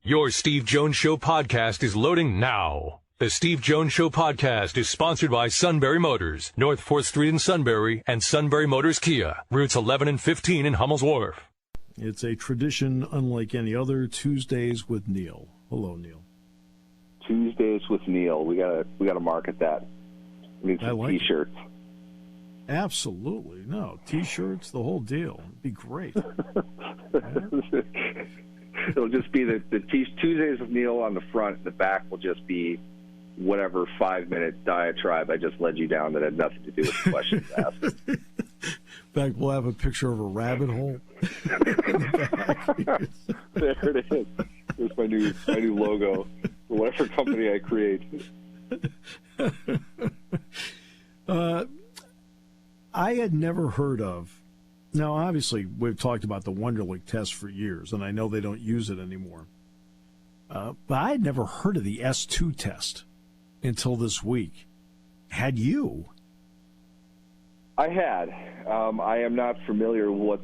Your Steve Jones Show podcast is loading now. The Steve Jones Show podcast is sponsored by Sunbury Motors, North 4th Street in Sunbury, and Sunbury Motors Kia, routes 11 and 15 in Hummel's Wharf. It's a tradition unlike any other. Tuesdays with Neal. Hello, Neal. Tuesdays with Neal. We gotta market that. We need some T-shirts. Absolutely. No, T-shirts, the whole deal. It'd be great. It'll just be the Tuesdays with Neal on the front. The back will just be whatever 5-minute diatribe I just led you down that had nothing to do with the questions asked. In fact, we'll have a picture of a rabbit hole. There it is. There's my new logo for whatever company I create. I had never heard of. Now, obviously, we've talked about the Wonderlic test for years, and I know they don't use it anymore. But I had never heard of the S2 test until this week. Had you? I had. I am not familiar with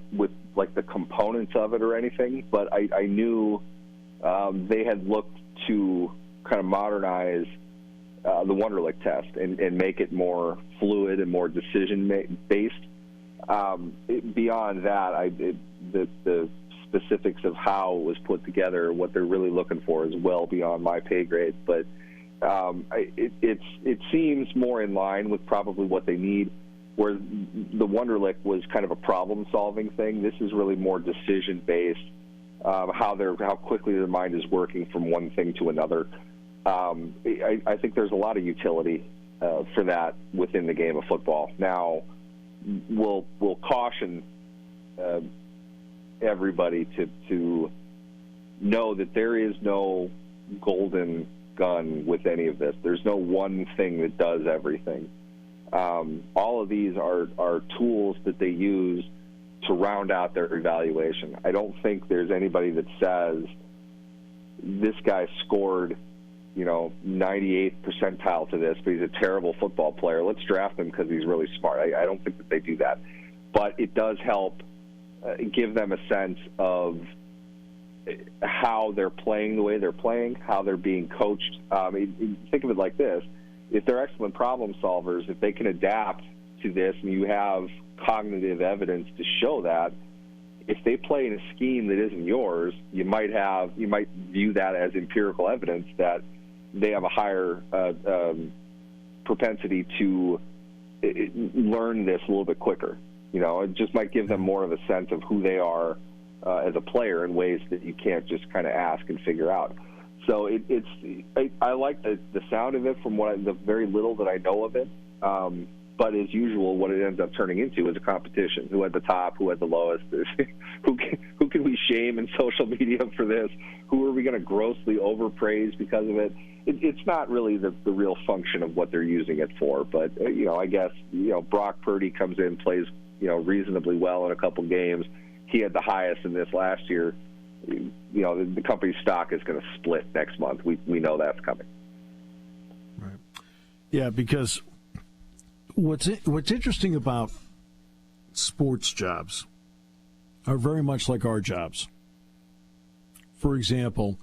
like the components of it or anything, but I knew they had looked to kind of modernize the Wonderlic test and make it more fluid and more decision-based. Beyond that, the specifics of how it was put together, what they're really looking for, is well beyond my pay grade. But it seems more in line with probably what they need. Where the Wonderlic was kind of a problem-solving thing, this is really more decision-based. How quickly their mind is working from one thing to another. I think there's a lot of utility for that within the game of football. Now, we'll caution everybody to know that there is no golden gun with any of this. There's no one thing that does everything. All of these are tools that they use to round out their evaluation. I don't think there's anybody that says this guy scored 98th percentile to this, but he's a terrible football player. Let's draft him because he's really smart. I don't think that they do that. But it does help give them a sense of how they're playing the way they're playing, how they're being coached. Think of it like this. If they're excellent problem solvers, if they can adapt to this and you have cognitive evidence to show that, if they play in a scheme that isn't yours, you might view that as empirical evidence that they have a higher propensity to learn this a little bit quicker. It just might give them more of a sense of who they are as a player in ways that you can't just kind of ask and figure out. So I like the sound of it from the very little that I know of it. But as usual, what it ends up turning into is a competition. Who at the top, who at the lowest? Who can we shame in social media for this? Who are we going to grossly overpraise because of it? It's not really the real function of what they're using it for. But, I guess, Brock Purdy comes in, plays, reasonably well in a couple games. He had the highest in this last year. The company's stock is going to split next month. We know that's coming. Right. Yeah, because what's interesting about sports jobs are very much like our jobs. For example,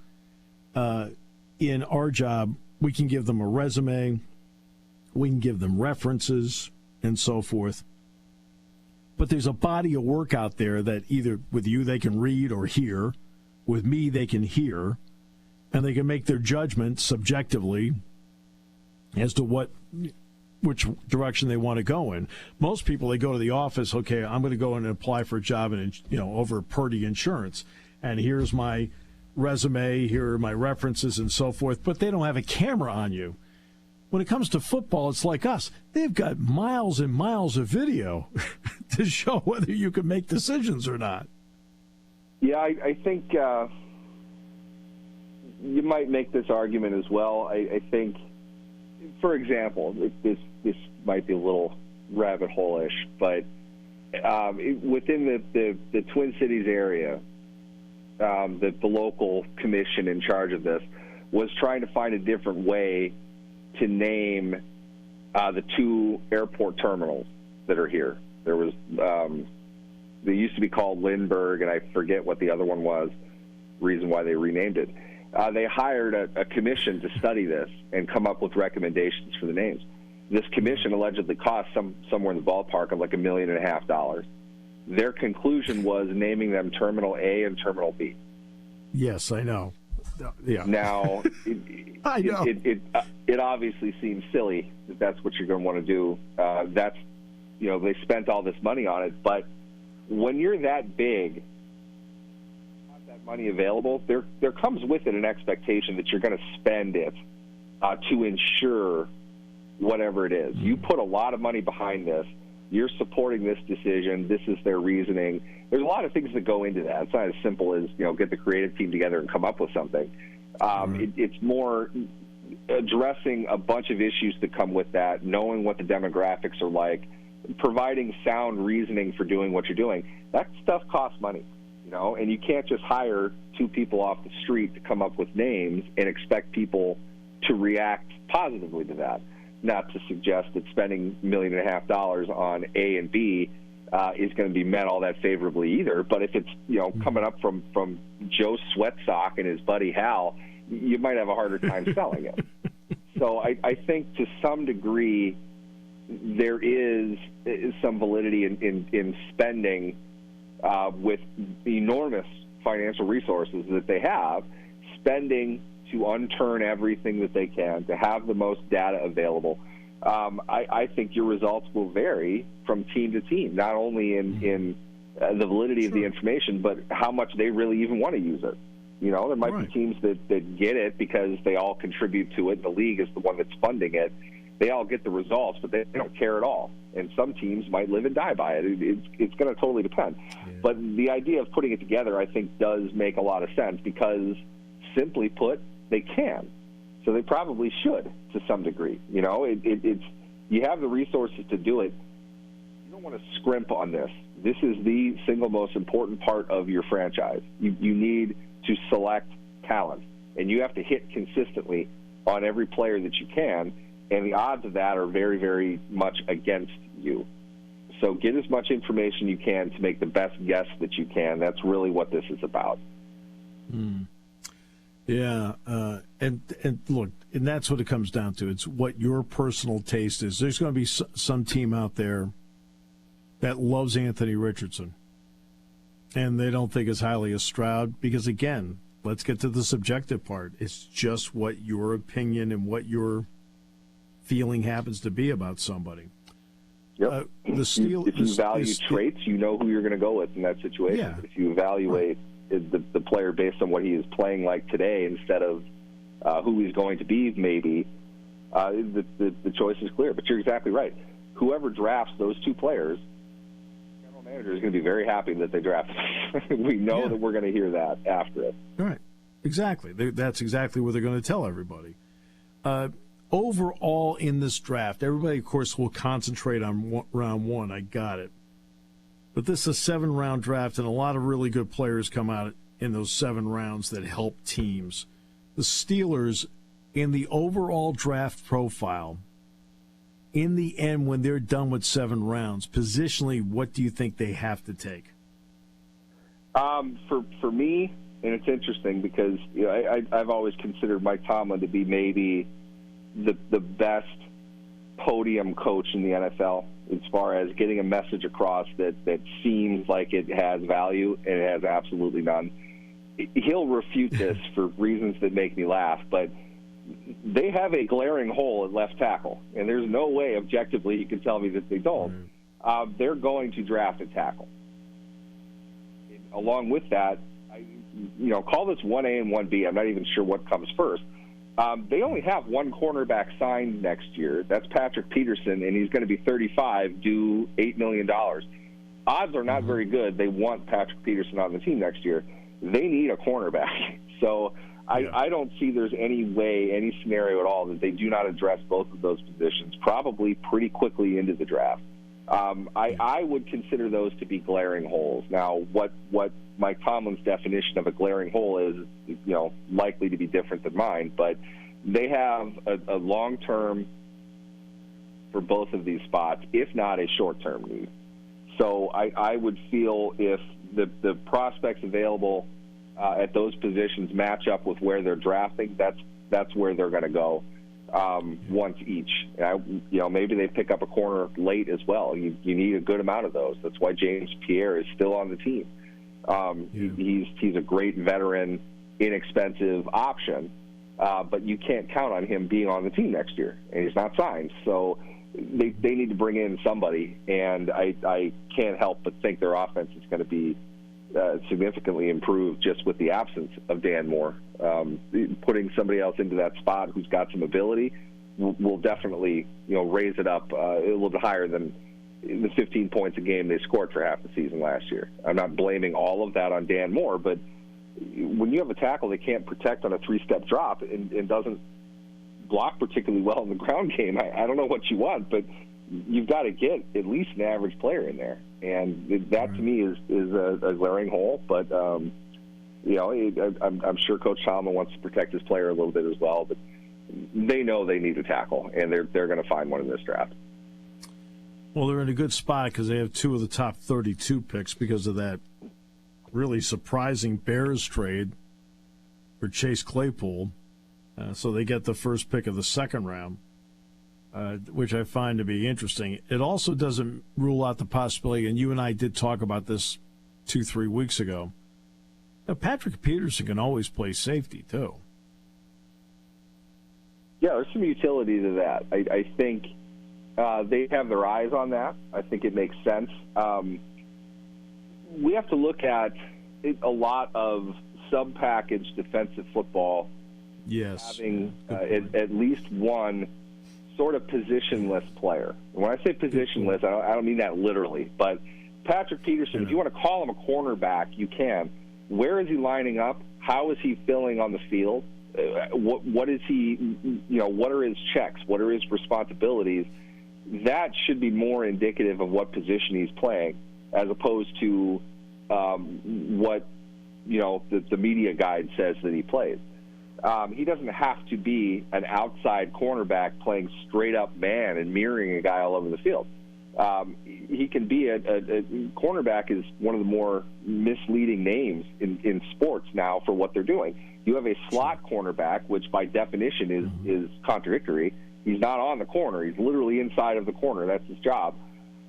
in our job, we can give them a resume, we can give them references, and so forth. But there's a body of work out there that either with you they can read or hear, with me they can hear, and they can make their judgment subjectively as to which direction they want to go in. Most people, they go to the office, okay, I'm going to go and apply for a job over Purdy Insurance, and here's my resume, here are my references, and so forth, but they don't have a camera on you. When it comes to football, it's like us. They've got miles and miles of video to show whether you can make decisions or not. Yeah, I think you might make this argument as well. I think, for example, this might be a little rabbit hole-ish, but within the Twin Cities area, the local commission in charge of this was trying to find a different way to name the two airport terminals that are here. There was they used to be called Lindbergh, and I forget what the other one was, reason why they renamed it. they hired a commission to study this and come up with recommendations for the names. This commission allegedly cost somewhere in the ballpark of like $1.5 million. Their conclusion was naming them Terminal A and Terminal B. Yes, I know. Yeah. Now, I know. It obviously seems silly that that's what you're going to want to do. That's, they spent all this money on it, but when you're that big, have that money available, there comes with it an expectation that you're going to spend it to ensure whatever it is. You put a lot of money behind this. You're supporting this decision. This is their reasoning. There's a lot of things that go into that. It's not as simple as, get the creative team together and come up with something. It's more addressing a bunch of issues that come with that, knowing what the demographics are like, providing sound reasoning for doing what you're doing. That stuff costs money, and you can't just hire two people off the street to come up with names and expect people to react positively to that. Not to suggest that spending $1.5 million on A and B is going to be met all that favorably either. But if it's coming up from Joe Sweatsock and his buddy Hal, you might have a harder time selling it. So I think to some degree there is some validity in spending with enormous financial resources that they have, spending to unturn everything that they can, to have the most data available. I think your results will vary from team to team, not only in the validity of the information, but how much they really even want to use it. There might be teams that get it because they all contribute to it. The league is the one that's funding it. They all get the results, but they don't care at all. And some teams might live and die by it. It's going to totally depend. Yeah. But the idea of putting it together, I think, does make a lot of sense because, simply put, they can. So they probably should to some degree. It's you have the resources to do it. You don't want to scrimp on this. This is the single most important part of your franchise. You need to select talent, and you have to hit consistently on every player that you can, and the odds of that are very, very much against you. So get as much information you can to make the best guess that you can. That's really what this is about. Yeah, and look, and that's what it comes down to. It's what your personal taste is. There's going to be some team out there that loves Anthony Richardson, and they don't think as highly as Stroud because, again, let's get to the subjective part. It's just what your opinion and what your feeling happens to be about somebody. Yep. If you value traits, you know who you're going to go with in that situation. Yeah. If you evaluate the player based on what he is playing like today instead of who he's going to be maybe, the choice is clear. But you're exactly right. Whoever drafts those two players, the general manager is going to be very happy that they drafted them. We know that we're going to hear that after it. All right. Exactly. That's exactly what they're going to tell everybody. Overall in this draft, everybody, of course, will concentrate on round one. I got it. But this is a 7-round draft, and a lot of really good players come out in those 7 rounds that help teams. The Steelers, in the overall draft profile, in the end, when they're done with 7 rounds, positionally, what do you think they have to take? For me, and it's interesting because I've always considered Mike Tomlin to be maybe the best podium coach in the NFL as far as getting a message across that seems like it has value, and it has absolutely none. He'll refute this for reasons that make me laugh, but they have a glaring hole at left tackle, and there's no way objectively you can tell me that they don't. They're going to draft a tackle. And along with that, call this 1A and 1B. I'm not even sure what comes first. They only have one cornerback signed next year. That's Patrick Peterson, and he's going to be 35, due $8 million. Odds are not very good. They want Patrick Peterson on the team next year. They need a cornerback. So I don't see there's any way, any scenario at all that they do not address both of those positions, probably pretty quickly into the draft. I would consider those to be glaring holes. Now, what Mike Tomlin's definition of a glaring hole is, likely to be different than mine, but they have a long-term for both of these spots, if not a short-term need. So I would feel if the prospects available at those positions match up with where they're drafting, that's where they're going to go once each. Maybe they pick up a corner late as well. You need a good amount of those. That's why James Pierre is still on the team. He's a great veteran, inexpensive option, but you can't count on him being on the team next year, and he's not signed. So they need to bring in somebody, and I can't help but think their offense is going to be significantly improved just with the absence of Dan Moore. Putting somebody else into that spot who's got some ability will definitely raise it up a little bit higher than the 15 points a game they scored for half the season last year. I'm not blaming all of that on Dan Moore, but when you have a tackle that can't protect on a three-step drop and doesn't block particularly well in the ground game, I don't know what you want, but you've got to get at least an average player in there. And that, to me, is a glaring hole. But, I'm sure Coach Tomlin wants to protect his player a little bit as well. But they know they need a tackle, and they're going to find one in this draft. Well, they're in a good spot because they have 2 of the top 32 picks because of that really surprising Bears trade for Chase Claypool. So they get the first pick of the second round, which I find to be interesting. It also doesn't rule out the possibility, and you and I did talk about this 2-3 weeks ago, Patrick Peterson can always play safety, too. Yeah, there's some utility to that. I think they have their eyes on that. I think it makes sense. We have to look at a lot of sub-package defensive football. Yes. Having at least one sort of positionless player. And when I say positionless, I don't mean that literally. But Patrick Peterson, if you want to call him a cornerback, you can. Where is he lining up? How is he filling on the field? What is he? What are his checks? What are his responsibilities? That should be more indicative of what position he's playing, as opposed to what the media guide says that he plays. He doesn't have to be an outside cornerback playing straight up man and mirroring a guy all over the field. He can be a cornerback is one of the more misleading names in sports now for what they're doing. You have a slot cornerback, which by definition is contradictory. He's not on the corner. He's literally inside of the corner. That's his job.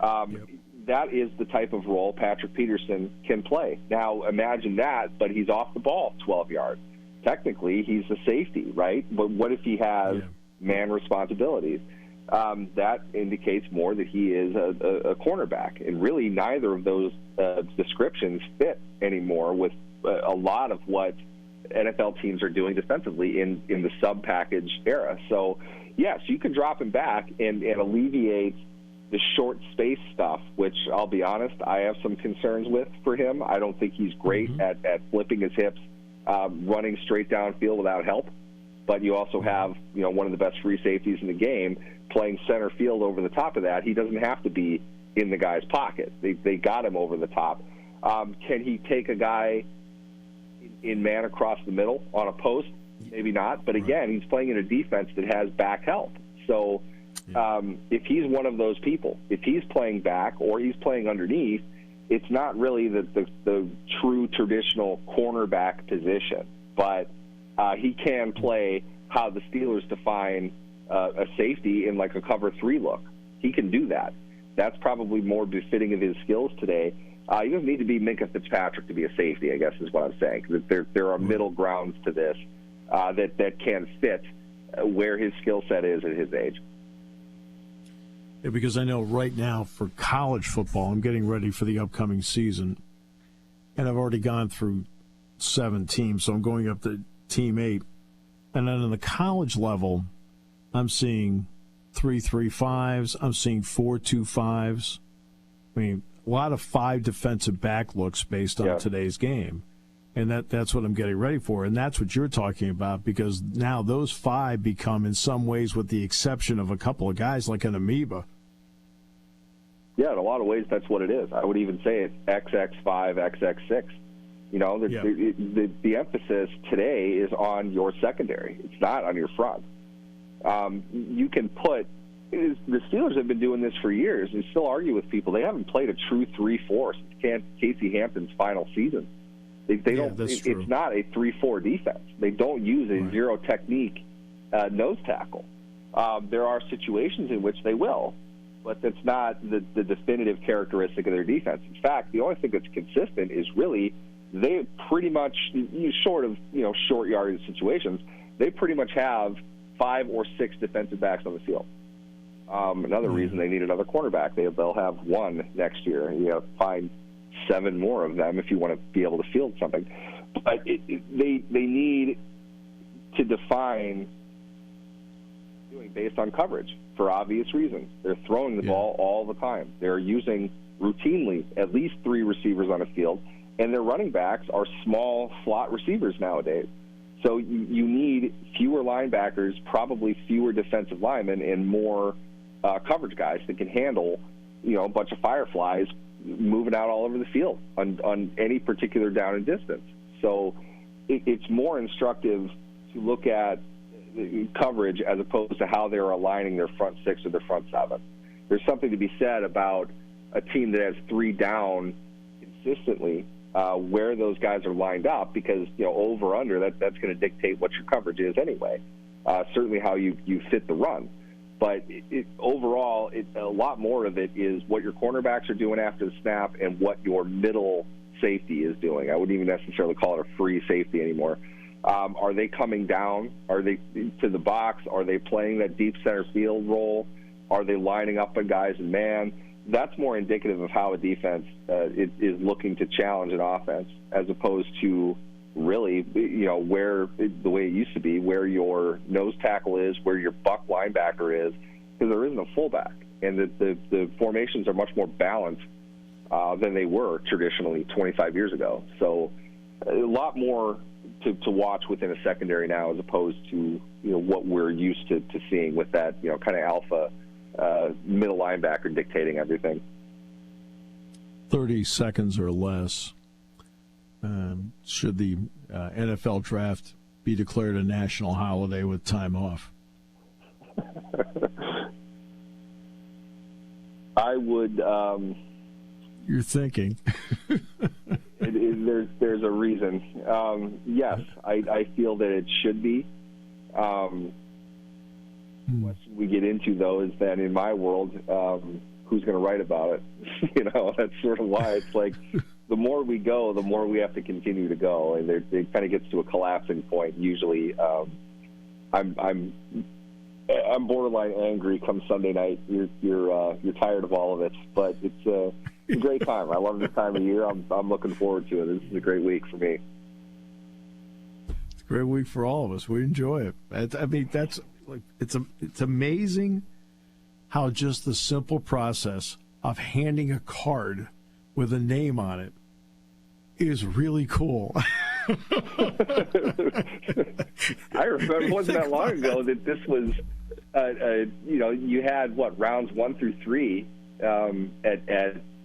That is the type of role Patrick Peterson can play. Now, imagine that, but he's off the ball 12 yards. Technically, he's a safety, right? But what if he has man responsibilities? That indicates more that he is a cornerback. And really, neither of those descriptions fit anymore with a lot of what NFL teams are doing defensively in the sub-package era. So, yes, you can drop him back and alleviate the short space stuff, which I'll be honest, I have some concerns with for him. I don't think he's great at flipping his hips, running straight downfield without help. But you also have, one of the best free safeties in the game playing center field over the top of that. He doesn't have to be in the guy's pocket. They got him over the top. Can he take a guy in man across the middle on a post? Maybe not. But again, he's playing in a defense that has back help. So if he's one of those people, if he's playing back or he's playing underneath, it's not really the true traditional cornerback position. But he can play how the Steelers define a safety in like a cover 3 look. He can do that. That's probably more befitting of his skills today. He doesn't need to be Minka Fitzpatrick to be a safety, I guess is what I'm saying. There are middle grounds to this that can fit where his skill set is at his age. Yeah, because I know right now for college football, I'm getting ready for the upcoming season, and I've already gone through 7 teams, so I'm going up to Team 8. And then in the college level, I'm seeing 3-3-5s. I'm seeing 4-2-5s. I mean, a lot of 5 defensive back looks based on today's game. And that's what I'm getting ready for. And that's what you're talking about, because now those 5 become, in some ways, with the exception of a couple of guys, like an amoeba. Yeah, in a lot of ways, that's what it is. I would even say it's XX5, XX6. The emphasis today is on your secondary. It's not on your front. You can put the Steelers have been doing this for years and still argue with people. They haven't played a true 3-4 since Casey Hampton's final season. They don't. It's not a 3-4 defense. They don't use a zero technique nose tackle. There are situations in which they will, but that's not the definitive characteristic of their defense. In fact, the only thing that's consistent is really they pretty much, short of short yardage situations, they pretty much have 5 or 6 defensive backs on the field. Another reason they need another cornerback. They'll have one next year. You have to find 7 more of them if you want to be able to field something. But they need to define doing based on coverage for obvious reasons. They're throwing the ball all the time. They're using routinely at least 3 receivers on a field, and their running backs are small slot receivers nowadays. So you need fewer linebackers, probably fewer defensive linemen, and more coverage guys that can handle, a bunch of fireflies moving out all over the field on any particular down and distance. So it's more instructive to look at coverage as opposed to how they're aligning their front 6 or their front 7. There's something to be said about a team that has 3 down consistently, where those guys are lined up, because over under that's going to dictate what your coverage is anyway. Certainly how you fit the run, but overall, a lot more of it is what your cornerbacks are doing after the snap and what your middle safety is doing. I wouldn't even necessarily call it a free safety anymore. Are they coming down? Are they to the box? Are they playing that deep center field role? Are they lining up on guys in man? That's more indicative of how a defense is looking to challenge an offense, as opposed to really, where the way it used to be, where your nose tackle is, where your buck linebacker is, because there isn't a fullback, and the formations are much more balanced than they were traditionally 25 years ago. So a lot more to watch within a secondary now, as opposed to what we're used to seeing with that kind of alpha middle linebacker dictating everything. 30 seconds or less. Should the NFL draft be declared a national holiday with time off? I would. You're thinking. There's a reason. Yes, I feel that it should be. What we get into, though, is that in my world, who's going to write about it? That's sort of why it's like the more we go, the more we have to continue to go, and it kind of gets to a collapsing point. Usually, I'm borderline angry come Sunday night. You're tired of all of it, but it's a great time. I love this time of year. I'm looking forward to it. This is a great week for me. It's a great week for all of us. We enjoy it. I mean, that's. It's amazing how just the simple process of handing a card with a name on it is really cool. I remember it wasn't that long ago that this was, you had rounds 1 through 3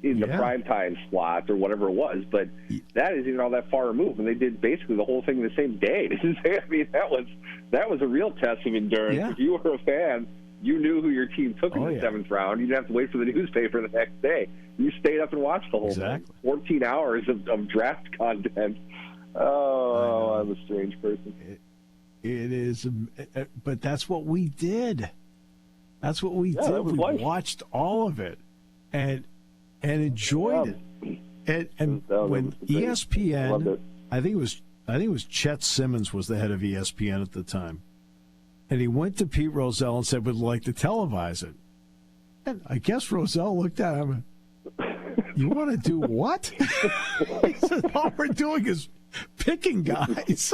in the primetime slot or whatever it was, but that isn't all that far removed, and they did basically the whole thing the same day. I mean, that was a real test of endurance. Yeah. If you were a fan, you knew who your team took in the 7th round. You didn't have to wait for the newspaper the next day. You stayed up and watched the whole thing. 14 hours of draft content. Oh, I'm a strange person. It is, but that's what we did. That's what we did. We watched all of it and enjoyed it. And when ESPN, I think it was Chet Simmons was the head of ESPN at the time, and he went to Pete Rozelle and said, "Would like to televise it." And I guess Rozelle looked at him and, "You want to do what?" He said, "All we're doing is picking guys."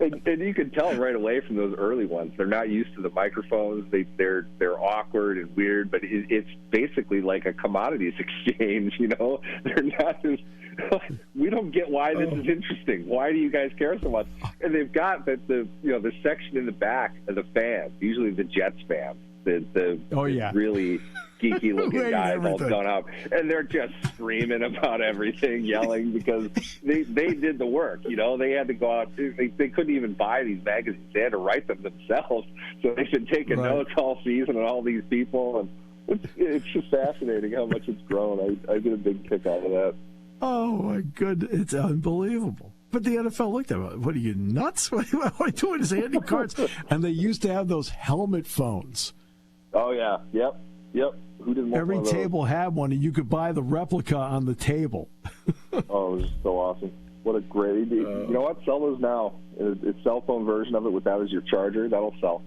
And you can tell right away from those early ones, they're not used to the microphones. They're awkward and weird, but it's basically like a commodities exchange. They're not just. We don't get why this is interesting. Why do you guys care so much? And they've got the section in the back of the fans, usually the Jets fans, the really geeky looking guys all done up, and they're just screaming about everything, yelling because they did the work. They had to go out. They couldn't even buy these magazines. They had to write them themselves. So they've been taking notes all season on all these people, and it's just fascinating how much it's grown. I get a big kick out of that. Oh my goodness, it's unbelievable. But the NFL looked at it. What are you, nuts? What are you doing? Is handing cards? And they used to have those helmet phones. Oh, yeah. Yep. Who didn't want Every one of those? table had one, and you could buy the replica on the table. Oh, it was so awesome. What a great idea. You know what? Sell those now. A cell phone version of it with that as your charger, that'll sell.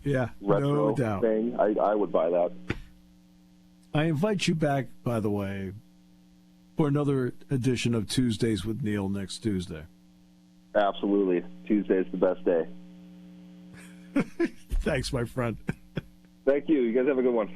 Yeah, Retro no doubt. thing. I would buy that. I invite you back, by the way, for another edition of Tuesdays with Neal next Tuesday. Absolutely. Tuesday's the best day. Thanks, my friend. Thank you. You guys have a good one.